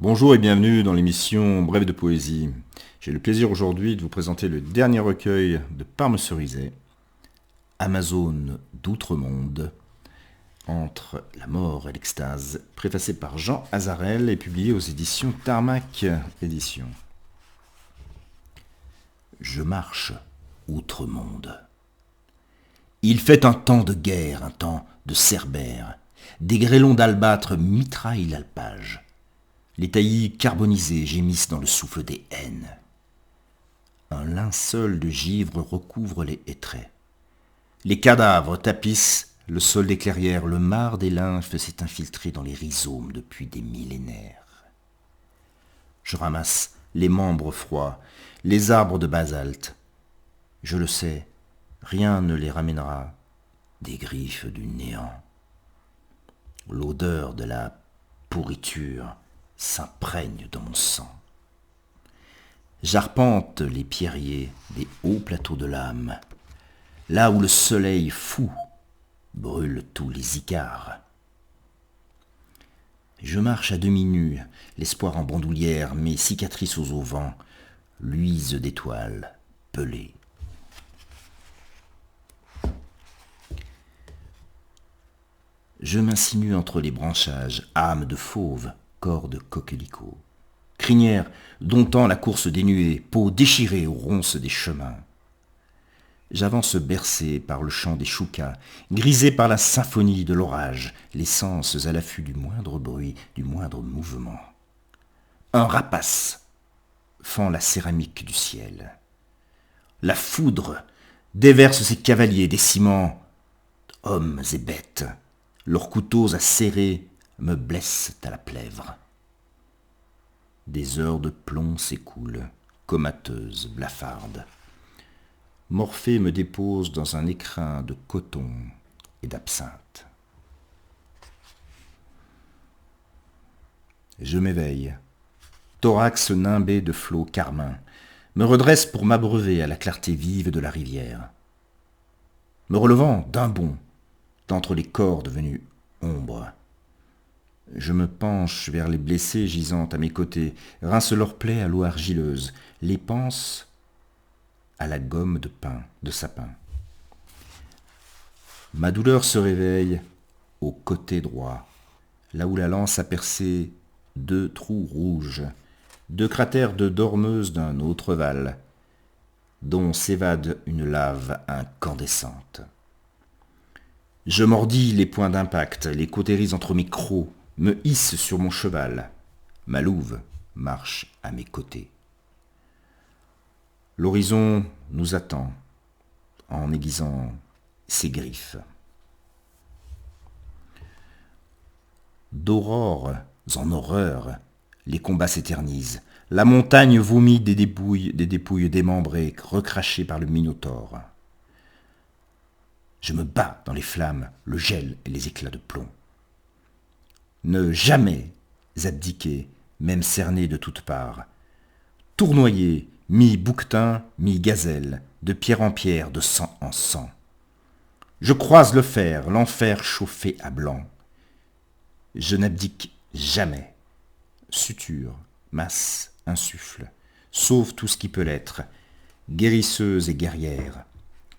Bonjour et bienvenue dans l'émission Brève de poésie. J'ai le plaisir aujourd'hui de vous présenter le dernier recueil de Parme-Cerizay, Amazone d'Outre-Monde, entre la mort et l'extase, préfacé par Jean Azarel et publié aux éditions Tarmac Éditions. Je marche outre-monde. Il fait un temps de guerre, un temps de cerbère. Des grêlons d'albâtre mitraillent l'alpage. Les taillis carbonisés gémissent dans le souffle des haines. Un linceul de givre recouvre les hêtraies. Les cadavres tapissent le sol des clairières. Le marc des lymphes s'est infiltré dans les rhizomes depuis des millénaires. Je ramasse les membres froids, les arbres de basalte. Je le sais, rien ne les ramènera des griffes du néant. L'odeur de la pourriture s'imprègne dans mon sang. J'arpente les pierriers des hauts plateaux de l'âme, là où le soleil fou brûle tous les icars. Je marche à demi nu, l'espoir en bandoulière, mes cicatrices aux auvents, luisent d'étoiles pelées. Je m'insinue entre les branchages, âme de fauve, corps de coquelicot. Crinière domptant la course des nuées, peau déchirée aux ronces des chemins. J'avance bercé par le chant des choucas, grisé par la symphonie de l'orage, les sens à l'affût du moindre bruit, du moindre mouvement. Un rapace fend la céramique du ciel. La foudre déverse ses cavaliers des ciments, hommes et bêtes. Leurs couteaux acérés me blessent à la plèvre. Des heures de plomb s'écoulent, comateuses, blafardes. Morphée me dépose dans un écrin de coton et d'absinthe. Je m'éveille, thorax nimbé de flots carmins, me redresse pour m'abreuver à la clarté vive de la rivière. Me relevant d'un bond, d'entre les corps devenus ombre. Je me penche vers les blessés gisant à mes côtés, rince leurs plaies à l'eau argileuse, les panse à la gomme de pain, de sapin. Ma douleur se réveille au côté droit, là où la lance a percé 2 trous rouges, 2 cratères de dormeuse d'un autre val, dont s'évade une lave incandescente. Je mordis les points d'impact, les cautérise entre mes crocs, me hisse sur mon cheval. Ma louve marche à mes côtés. L'horizon nous attend en aiguisant ses griffes. D'aurores en horreur, les combats s'éternisent. La montagne vomit des dépouilles démembrées, recrachées par le Minotaure. Je me bats dans les flammes, le gel et les éclats de plomb. Ne jamais abdiquer, même cerné de toutes parts. Tournoyer, mi-bouquetin, mi-gazelle, de pierre en pierre, de sang en sang. Je croise le fer, l'enfer chauffé à blanc. Je n'abdique jamais. Suture, masse, insuffle, sauve tout ce qui peut l'être. Guérisseuse et guerrière,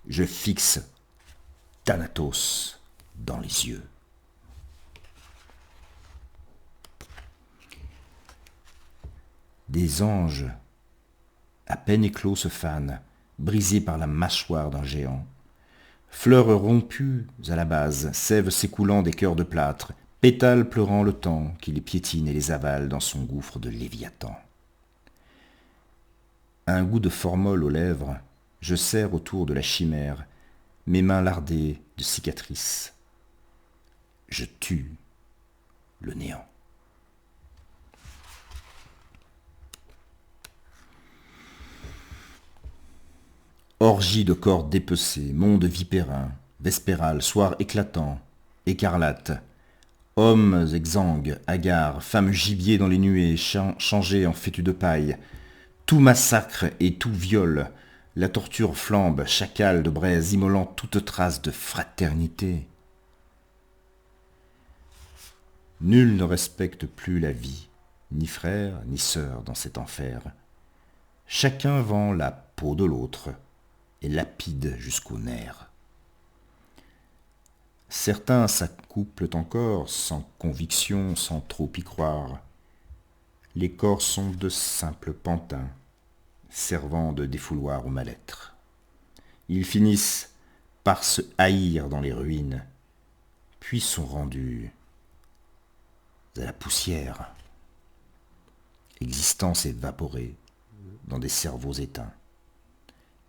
je fixe Thanatos dans les yeux. Des anges, à peine éclos, se fanent, brisés par la mâchoire d'un géant. Fleurs rompues à la base, sève s'écoulant des cœurs de plâtre, pétales pleurant le temps qui les piétine et les avale dans son gouffre de Léviathan. Un goût de formol aux lèvres, je serre autour de la chimère, mes mains lardées de cicatrices. Je tue le néant. Orgie de corps dépecés, monde vipérin, vespéral, soir éclatant, écarlate, hommes exsangues, hagards, femmes gibier dans les nuées, changées en fétus de paille, tout massacre et tout viol, la torture flambe, chacal de braise, immolant toute trace de fraternité. Nul ne respecte plus la vie, ni frère, ni sœur dans cet enfer. Chacun vend la peau de l'autre et lapide jusqu'aux nerfs. Certains s'accouplent encore, sans conviction, sans trop y croire. Les corps sont de simples pantins, servant de défouloir au mal-être. Ils finissent par se haïr dans les ruines, puis sont rendus à la poussière. Existence évaporée dans des cerveaux éteints.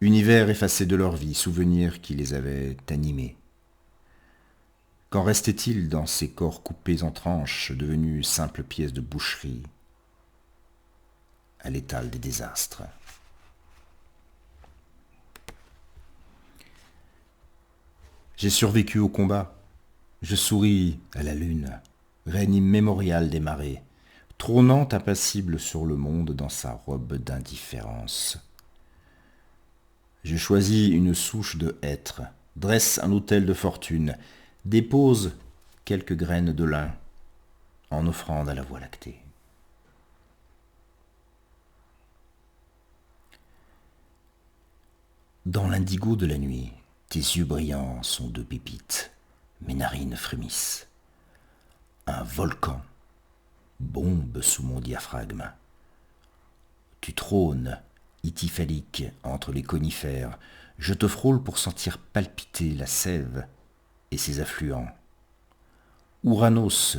Univers effacé de leur vie, souvenirs qui les avaient animés. Qu'en restait-il dans ces corps coupés en tranches, devenus simples pièces de boucherie, à l'étal des désastres? J'ai survécu au combat. Je souris à la lune, règne immémorial des marées, trônant impassible sur le monde dans sa robe d'indifférence. Je choisis une souche de hêtre, dresse un autel de fortune, dépose quelques graines de lin en offrande à la Voie lactée. Dans l'indigo de la nuit, tes yeux brillants sont deux pépites, mes narines frémissent. Un volcan bombe sous mon diaphragme. Tu trônes, ityphalique, entre les conifères. Je te frôle pour sentir palpiter la sève et ses affluents. Ouranos,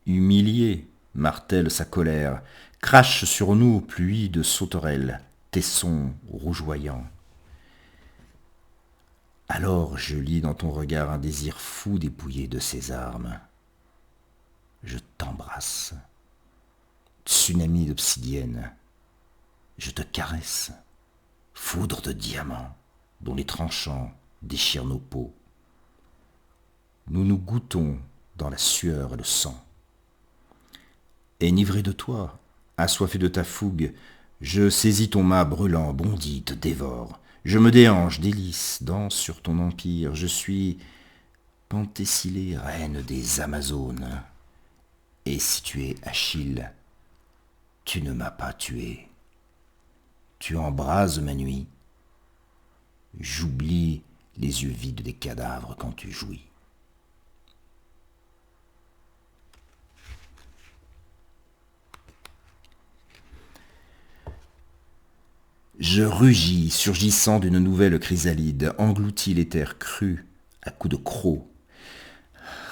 humilié, martèle sa colère, crache sur nous pluie de sauterelles, tessons rougeoyants. Alors je lis dans ton regard un désir fou dépouillé de ses armes. Je t'embrasse, tsunami d'obsidienne. Je te caresse, foudre de diamants dont les tranchants déchirent nos peaux. Nous nous goûtons dans la sueur et le sang. Enivré de toi, assoiffé de ta fougue, je saisis ton mât brûlant, bondis, te dévore. Je me déhanche, délice, danse sur ton empire. Je suis Penthessilée, reine des Amazones. Et si tu es Achille, tu ne m'as pas tué. Tu embrases ma nuit. J'oublie les yeux vides des cadavres quand tu jouis. Je rugis, surgissant d'une nouvelle chrysalide, engloutis l'éther cru à coups de crocs,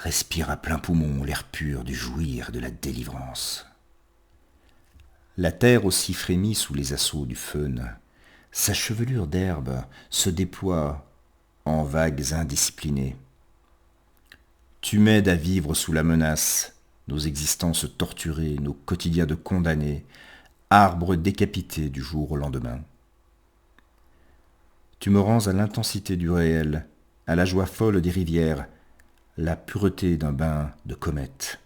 respire à plein poumon l'air pur du jouir de la délivrance. La terre aussi frémit sous les assauts du faune, sa chevelure d'herbe se déploie en vagues indisciplinées. Tu m'aides à vivre sous la menace, nos existences torturées, nos quotidiens de condamnés, arbres décapités du jour au lendemain. Tu me rends à l'intensité du réel, à la joie folle des rivières, la pureté d'un bain de comète.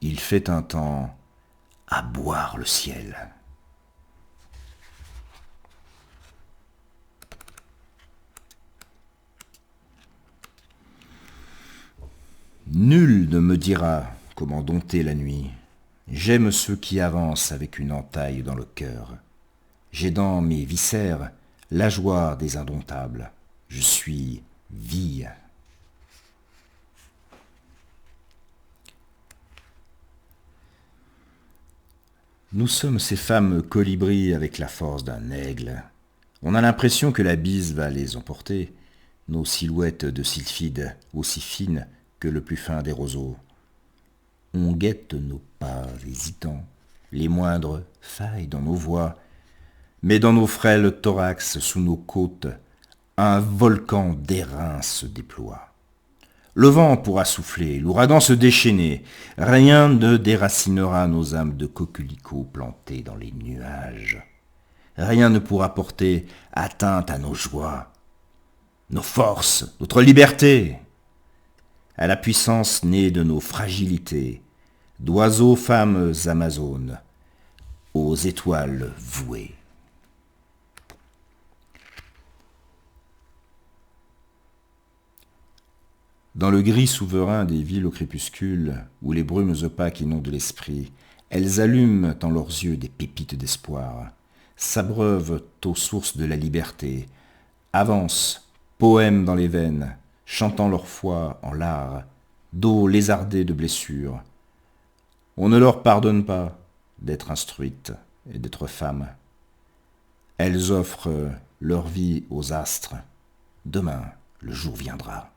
Il fait un temps à boire le ciel. Nul ne me dira comment dompter la nuit. J'aime ceux qui avancent avec une entaille dans le cœur. J'ai dans mes viscères la joie des indomptables. Je suis vie. Nous sommes ces femmes colibris avec la force d'un aigle. On a l'impression que la bise va les emporter, nos silhouettes de sylphides aussi fines que le plus fin des roseaux. On guette nos pas hésitants, les moindres failles dans nos voies, mais dans nos frêles thorax, sous nos côtes, un volcan d'airain se déploie. Le vent pourra souffler, l'ouragan se déchaîner, rien ne déracinera nos âmes de coquelicots plantés dans les nuages. Rien ne pourra porter atteinte à nos joies, nos forces, notre liberté, à la puissance née de nos fragilités, d'oiseaux femmes amazones, aux étoiles vouées. Dans le gris souverain des villes au crépuscule, où les brumes opaques inondent l'esprit, Elles allument dans leurs yeux des pépites d'espoir, s'abreuvent aux sources de la liberté, avancent, poèmes dans les veines, chantant leur foi en l'art, dos lézardés de blessures. On ne leur pardonne pas d'être instruites et d'être femmes. Elles offrent leur vie aux astres. Demain, le jour viendra.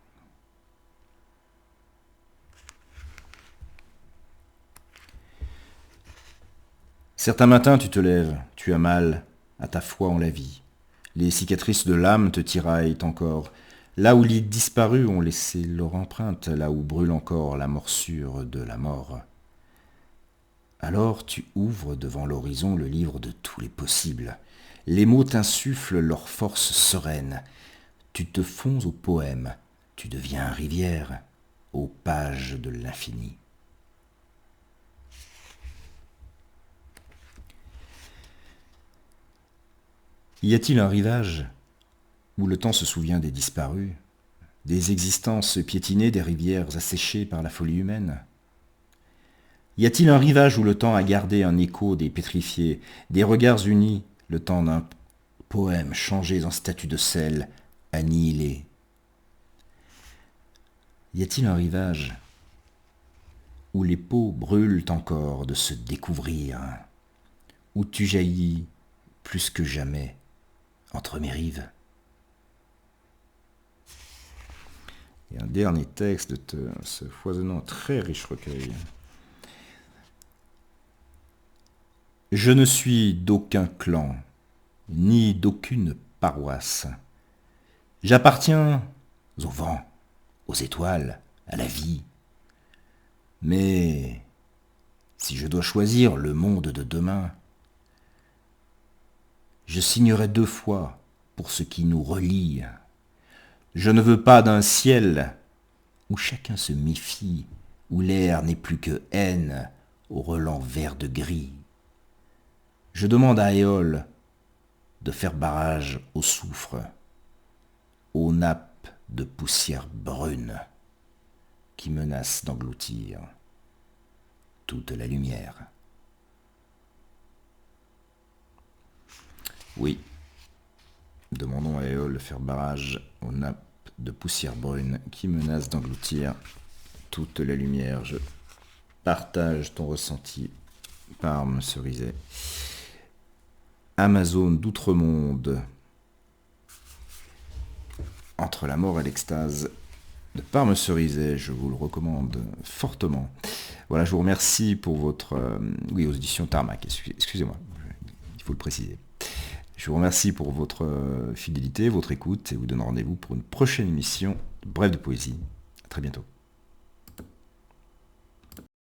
Certains matins, tu te lèves, tu as mal à ta foi en la vie. Les cicatrices de l'âme te tiraillent encore. Là où les disparus ont laissé leur empreinte, là où brûle encore la morsure de la mort. Alors tu ouvres devant l'horizon le livre de tous les possibles. Les mots t'insufflent leur force sereine. Tu te fonds au poème, tu deviens rivière, aux pages de l'infini. Y a-t-il un rivage où le temps se souvient des disparus, des existences piétinées, des rivières asséchées par la folie humaine? Y a-t-il un rivage où le temps a gardé un écho des pétrifiés, des regards unis, le temps d'un poème changé en statue de sel, annihilé? Y a-t-il un rivage où les peaux brûlent encore de se découvrir, où tu jaillis plus que jamais entre mes rives? Et un dernier texte de ce foisonnant très riche recueil. Je ne suis d'aucun clan, ni d'aucune paroisse. J'appartiens au vent, aux étoiles, à la vie. Mais si je dois choisir le monde de demain, je signerai 2 fois pour ce qui nous relie. Je ne veux pas d'un ciel où chacun se méfie, où l'air n'est plus que haine, au relent vert de gris. Je demande à Éole de faire barrage au soufre, aux nappes de poussière brune qui menacent d'engloutir toute la lumière. Oui, demandons à Éole de faire barrage aux nappes de poussière brune qui menacent d'engloutir toute la lumière. Je partage ton ressenti, Parme Cerizet. Amazone d'Outre-Monde, Entre la mort et l'extase, de Parme Cerizet, je vous le recommande fortement. Voilà, je vous remercie pour votre... oui, aux éditions Tarmac, excusez-moi, il faut le préciser. Je vous remercie pour votre fidélité, votre écoute, et vous donne rendez-vous pour une prochaine émission de Bref de Poésie. À très bientôt.